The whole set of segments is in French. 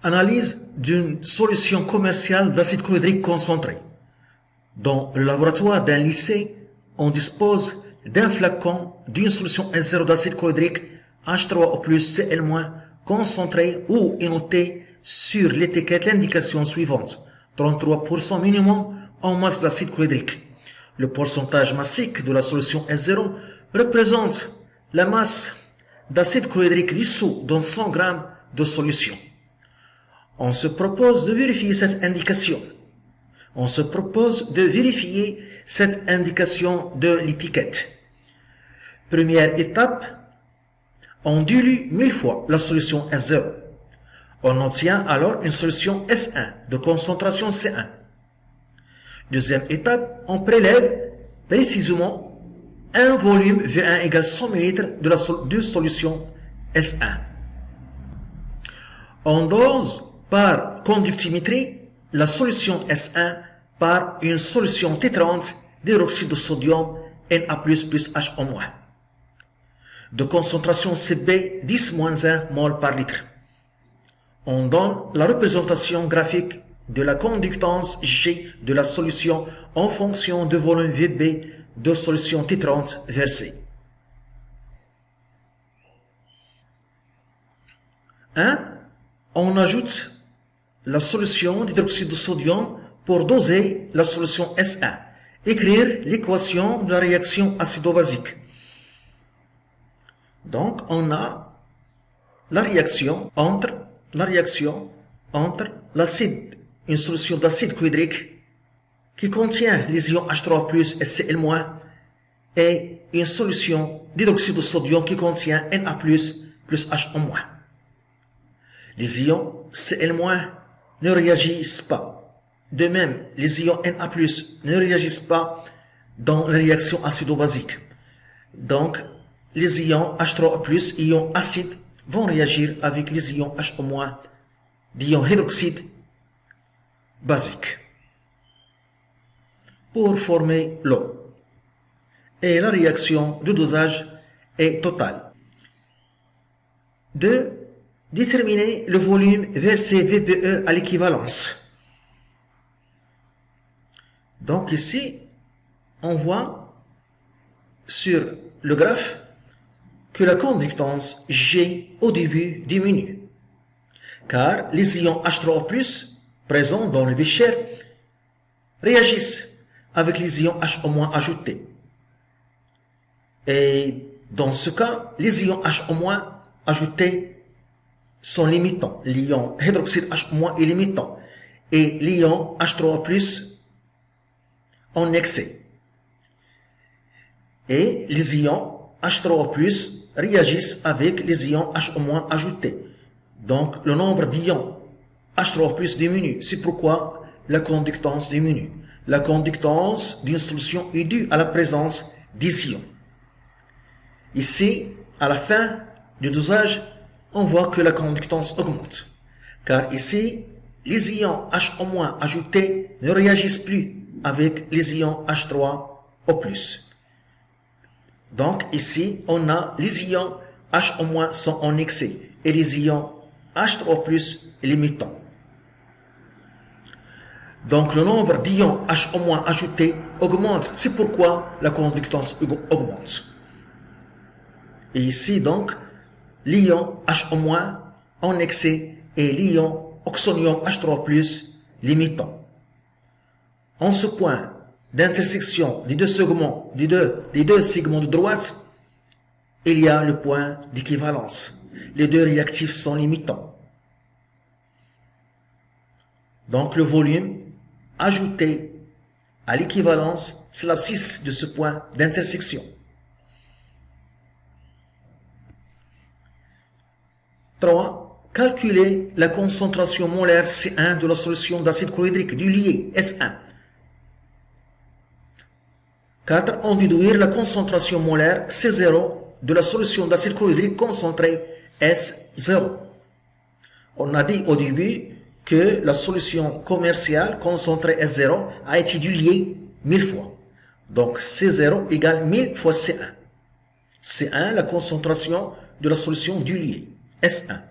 Analyse d'une solution commerciale d'acide chlorhydrique concentré. Dans le laboratoire d'un lycée, on dispose d'un flacon d'une solution S0 d'acide chlorhydrique H3O+, Cl- concentré où est noté sur l'étiquette l'indication suivante: 33% minimum en masse d'acide chlorhydrique. Le pourcentage massique de la solution S0 représente la masse d'acide chlorhydrique dissous dans 100 g de solution. On se propose de vérifier cette indication. De l'étiquette. Première étape, on dilue 1000 fois la solution S0. On obtient alors une solution S1 de concentration C1. Deuxième étape, on prélève précisément un volume V1 égale 100 ml de solution S1. On dose par conductimétrie la solution S1 par une solution T30 d'hydroxyde de sodium Na++ HO-. De concentration Cb 10-1 mol par litre. On donne la représentation graphique de la conductance G de la solution en fonction du volume Vb de solution T30 versée. 1. On ajoute la solution d'hydroxyde de sodium pour doser la solution S1. Écrire l'équation de la réaction acido-basique. Donc, on a la réaction entre l'acide, une solution d'acide chlorhydrique qui contient les ions H3+ et Cl- et une solution d'hydroxyde de sodium qui contient Na++ plus HO-. Les ions Cl- ne réagissent pas. De même, les ions Na+, ne réagissent pas dans la réaction acido-basique. Donc, les ions H3+, ions acides, vont réagir avec les ions HO-, d'ions hydroxyde basique, pour former l'eau. Et la réaction de dosage est totale. 2. Déterminer le volume versé VBE à l'équivalence. Donc ici, on voit sur le graphe que la conductance G au début diminue, car les ions H3O+, présents dans le bécher, réagissent avec les ions HO- ajoutés. Et dans ce cas, les ions HO- ajoutés sont limitants. L'ion hydroxyde HO- est limitant. Et l'ion H3O+, en excès. Et les ions H3O+, réagissent avec les ions HO- ajoutés. Donc, le nombre d'ions H3O+ diminue. C'est pourquoi la conductance diminue. La conductance d'une solution est due à la présence des ions. Ici, à la fin du dosage, on voit que la conductance augmente. Car ici, les ions HO- ajoutés ne réagissent plus avec les ions H3O+. Donc ici, on a les ions HO- sont en excès et les ions H3O+ limitants. Donc le nombre d'ions HO- ajoutés augmente. C'est pourquoi la conductance augmente. Et ici donc, l'ion HO- en excès et l'ion oxonium H3O+ limitant. En ce point d'intersection des deux segments, des deux segments de droite, il y a le point d'équivalence. Les deux réactifs sont limitants. Donc le volume ajouté à l'équivalence, c'est l'abscisse de ce point d'intersection. 3. Calculer la concentration molaire C1 de la solution d'acide chlorhydrique du lié S1. 4. En déduire la concentration molaire C0 de la solution d'acide chlorhydrique concentré S0. On a dit au début que la solution commerciale concentrée S0 a été diluée 1000 fois. Donc C0 égale 1000 fois C1. C1, la concentration de la solution diluée, S1.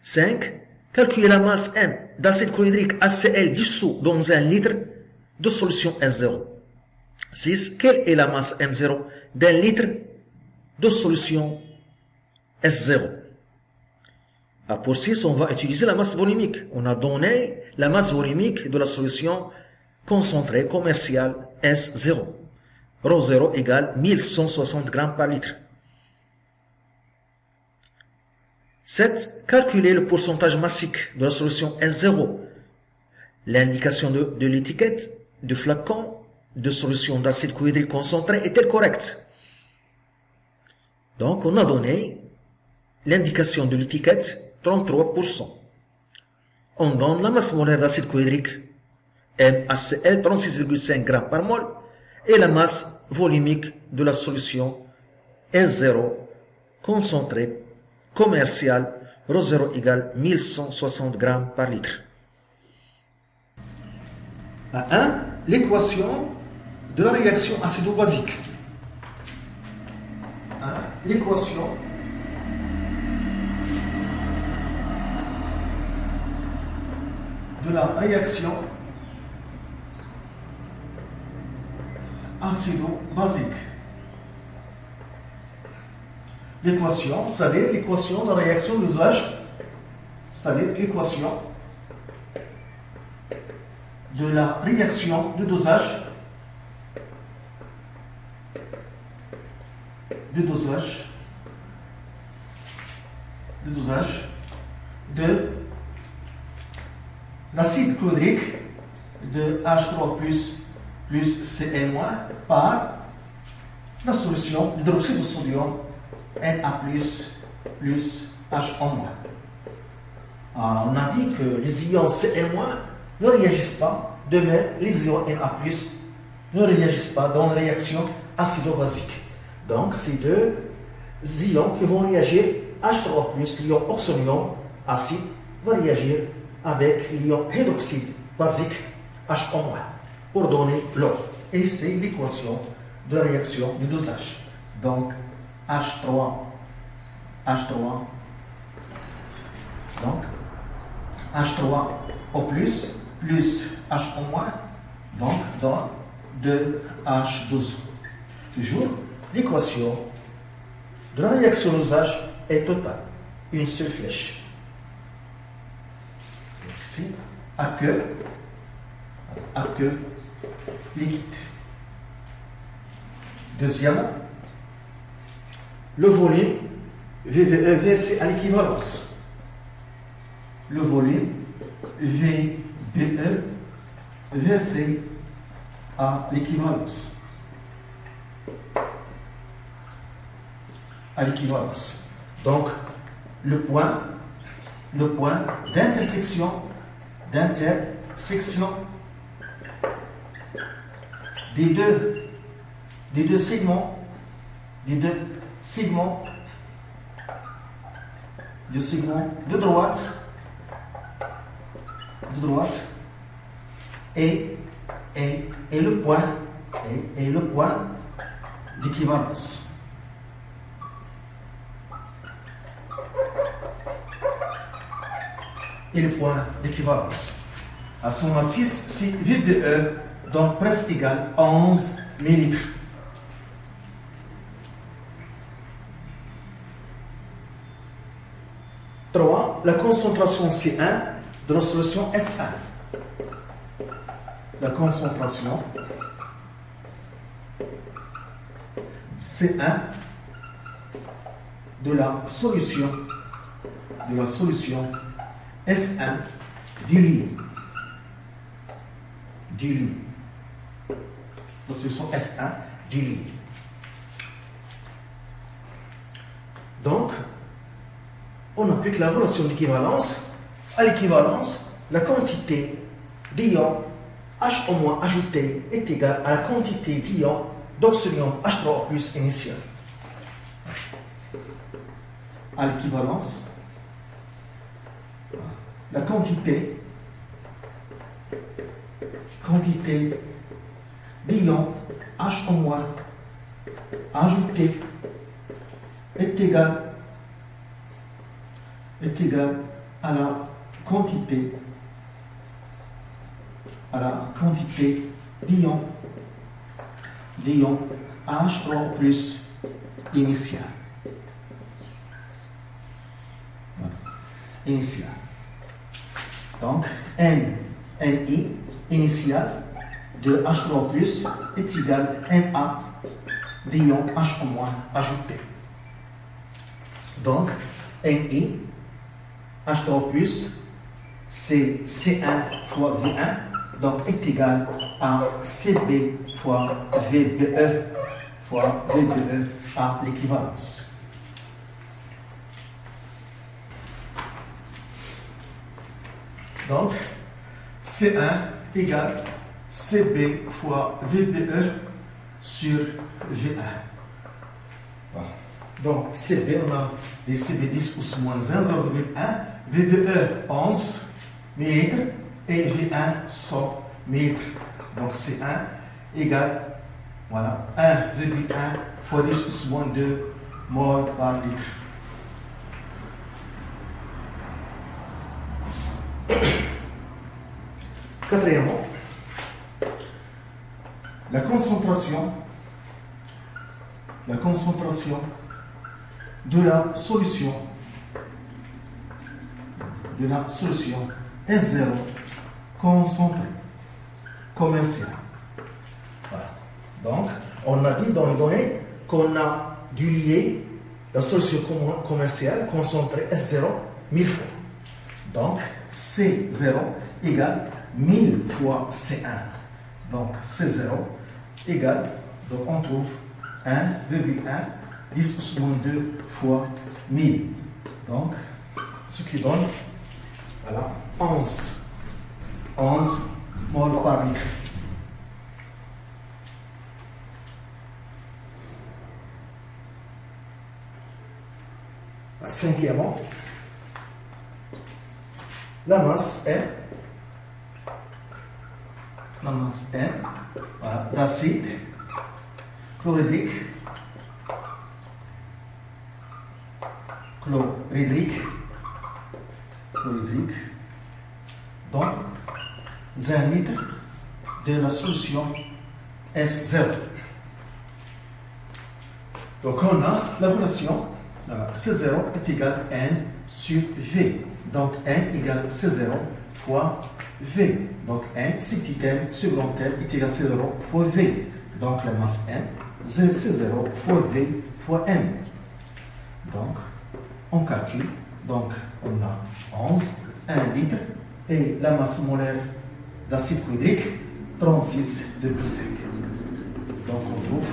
5. Calculer la masse M d'acide chlorhydrique HCl dissous dans un litre de solution S0. 6. Quelle est la masse M0 d'un litre de solution S0? Pour 6, on va utiliser la masse volumique. On a donné la masse volumique de la solution concentrée commerciale S0. ρ0 égale 1160 grammes par litre. 7. Calculer le pourcentage massique de la solution S0. L'indication de l'étiquette du flacon de solution d'acide chlorhydrique concentré est-elle correcte? Donc, on a donné l'indication de l'étiquette 33%. On donne la masse molaire d'acide chlorhydrique MHCl 36,5 g par mol et la masse volumique de la solution S0 concentrée commerciale ρ0 égale 1160 g par litre. À 1, l'équation de la réaction acido-basique. L'équation de la réaction acido-basique. L'équation, c'est-à-dire l'équation de la réaction d'usage, c'est-à-dire l'équation de la réaction de dosage de l'acide chlorhydrique de H3 plus Cl- par la solution d'hydroxyde de sodium Na plus H-. On a dit que les ions Cl- ne réagissent pas, de même les ions Na+, ne réagissent pas dans la réaction acido-basique. Donc, ces deux ions qui vont réagir, H3+, l'ion oxonium acide, va réagir avec l'ion hydroxyde basique H- pour donner l'eau. Et c'est l'équation de réaction de dosage. Donc, H3, donc H3O+, plus H-, donc dans 2H12. Toujours, l'équation de la réaction d'usage est totale. Une seule flèche. Ici, aqueux liquide. Deuxièmement, le volume VBE versé à l'équivalence. Le volume VBE versé à l'équivalence. Donc, le point d'intersection des deux segments de droite et le point d'équivalence. Et le point d'équivalence. À son abscisse, c'est VBE, donc presque égal à 11 ml. La concentration C1 de la solution S1. La concentration C1 de la solution S1 diluée. La solution S1 diluée. Donc, on applique la relation d'équivalence. À l'équivalence, la quantité d'ions H- ajouté est égale à la quantité d'ions d'oxonium H3O+ initial. À l'équivalence, la quantité d'ions H- ajouté est égale à la quantité, voilà, quantité d'ion H3 plus initial. Voilà. Initial. Donc, NI initial de H3 plus est égal à NA d'ion H- ajouté. Donc, NI H3 plus, c'est C1 fois V1, donc est égal à CB fois VBE à l'équivalence. Donc, C1 égale CB fois VBE sur V1. Voilà. Donc, CB, on a des CB10 plus moins 1, 0,1, VBE 11 mètres et V1 100 mètres. Donc, C1 égale, voilà, 1,1 fois 10 plus moins 2 mol par litre. Quatrièmement, la concentration de la solution S0 concentrée commerciale. Voilà. Donc, on a dit dans les données qu'on a dû lier la solution commerciale concentrée S0 1000 fois. Donc, C0 égale 1000 fois C1. Donc, C0 égale, donc on trouve 1,1 10 plus moins 2 fois 1000. Donc, ce qui donne, voilà, 11 mol par litre. Cinquièmement, la masse M voilà, d'acide chlorhydrique dans 1 litre de la solution S0. Donc on a la relation, C0 est égal à N sur V. Donc N égale C0 fois V. Donc N, c'est petit m, ce grand M est égal à C0 fois V. Donc la masse M, C0 fois V fois M. Donc on calcule. Donc on a 1 litre et la masse molaire d'acide chlorhydrique 36,5. Donc on trouve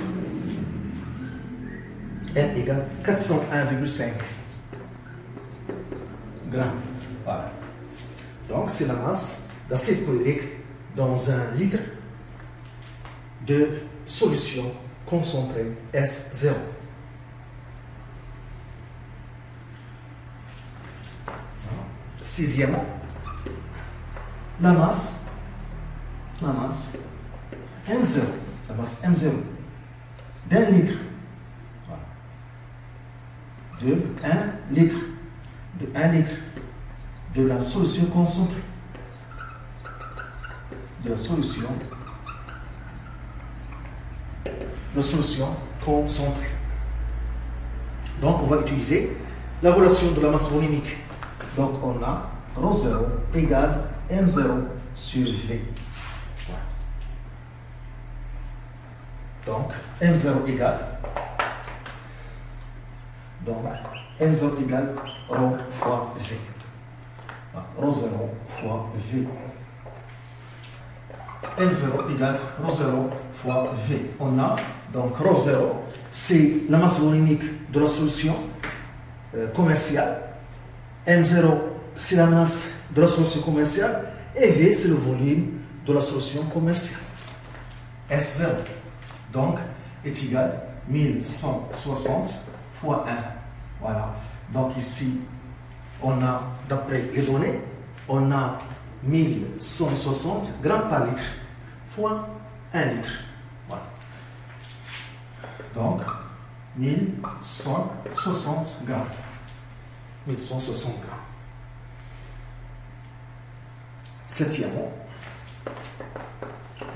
M égale 401,5 grammes. Voilà. Donc c'est la masse d'acide chlorhydrique dans 1 litre de solution concentrée S0. Sixièmement, la masse M0, d'un litre, de 1 litre, de la solution concentrée, Donc on va utiliser la relation de la masse volumique. Donc on a ρ0 égale M0 sur V. Donc M0 égale ρ fois V. ρ0 fois V. M0 égale ρ0 fois V. On a donc ρ0, c'est la masse volumique de la solution commerciale. M0, c'est la masse de la solution commerciale. Et V, c'est le volume de la solution commerciale. S0, donc, est égal à 1160 fois 1. Voilà. Donc ici, on a, d'après les données, on a 1160 grammes par litre fois 1 litre. Voilà. Donc, 1160 grammes. 1160 grammes. Septièmement,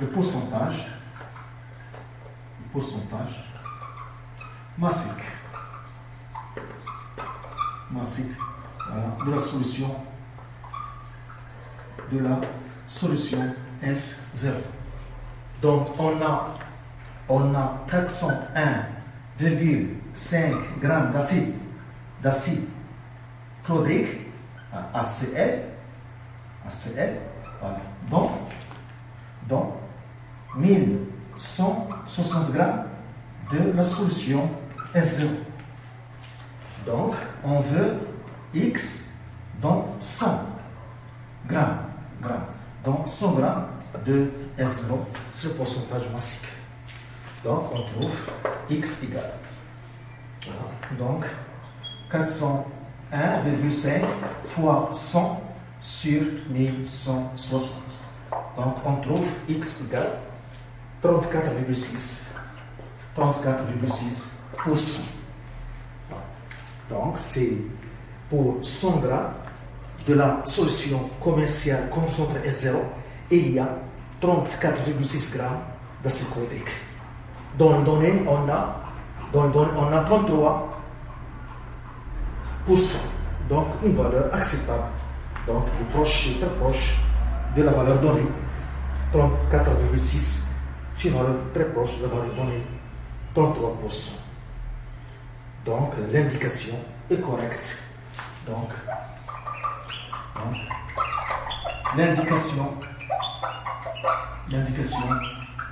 le pourcentage massique voilà, de la solution S0. Donc on a 401,5 grammes d'acide chlorhydrique, HCl, voilà. Donc 1160 grammes de la solution S0. Donc on veut X dans 100 grammes. Donc 100 grammes de S0, c'est le pourcentage massique. Donc on trouve X égale. Voilà. Donc 401,5 fois 100 sur 1160. Donc on trouve X égale 34,6%. Donc c'est pour 100 grammes de la solution commerciale concentrée S0, il y a 34,6 grammes d'acide chlorhydrique. Dans le données, on a 33%. Donc une valeur acceptable. Donc très proche de la valeur donnée. 34,6, c'est une valeur très proche de la valeur donnée. 33%. Donc l'indication est correcte. Donc l'indication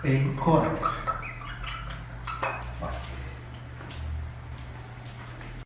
est correcte.